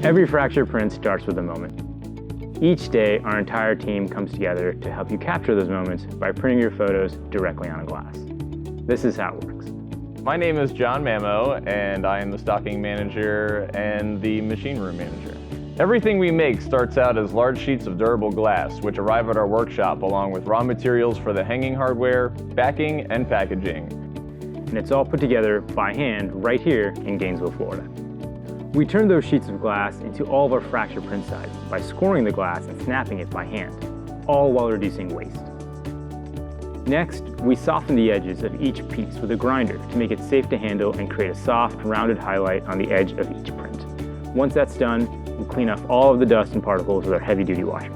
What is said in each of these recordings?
Every fracture print starts with a moment. Each day, our entire team comes together to help you capture those moments by printing your photos directly on a glass. This is how it works. My name is John Mamo, and I am the stocking manager and the machine room manager. Everything we make starts out as large sheets of durable glass, which arrive at our workshop along with raw materials for the hanging hardware, backing, and packaging. And it's all put together by hand right here in Gainesville, Florida. We turn those sheets of glass into all of our fracture print sizes by scoring the glass and snapping it by hand, all while reducing waste. Next, we soften the edges of each piece with a grinder to make it safe to handle and create a soft, rounded highlight on the edge of each print. Once that's done, we clean off all of the dust and particles with our heavy-duty washer.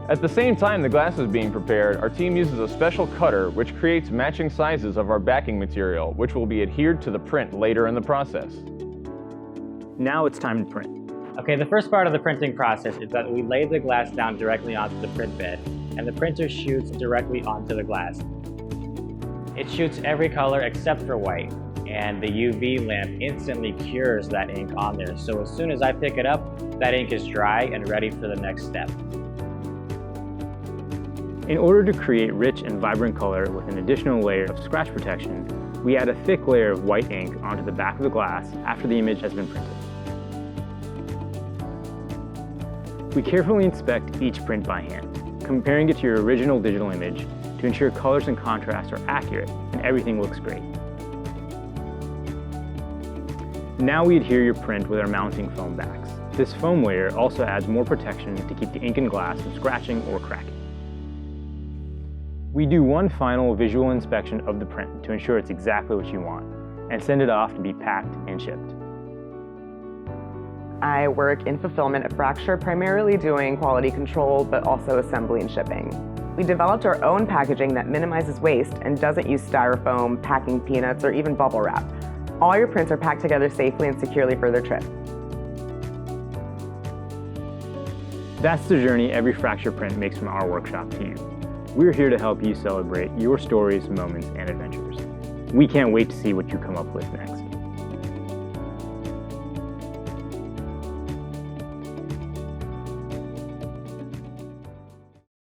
At the same time the glass is being prepared, our team uses a special cutter which creates matching sizes of our backing material, which will be adhered to the print later in the process. Now it's time to print. Okay, the first part of the printing process is that we lay the glass down directly onto the print bed, and the printer shoots directly onto the glass. It shoots every color except for white, and the UV lamp instantly cures that ink on there. So as soon as I pick it up, that ink is dry and ready for the next step. In order to create rich and vibrant color with an additional layer of scratch protection, we add a thick layer of white ink onto the back of the glass after the image has been printed. We carefully inspect each print by hand, comparing it to your original digital image to ensure colors and contrast are accurate and everything looks great. Now we adhere your print with our mounting foam backs. This foam layer also adds more protection to keep the ink and glass from scratching or cracking. We do one final visual inspection of the print to ensure it's exactly what you want, and send it off to be packed and shipped. I work in fulfillment at Fracture, primarily doing quality control, but also assembly and shipping. We developed our own packaging that minimizes waste and doesn't use styrofoam, packing peanuts, or even bubble wrap. All your prints are packed together safely and securely for their trip. That's the journey every fracture print makes from our workshop to you. We're here to help you celebrate your stories, moments, and adventures. We can't wait to see what you come up with next.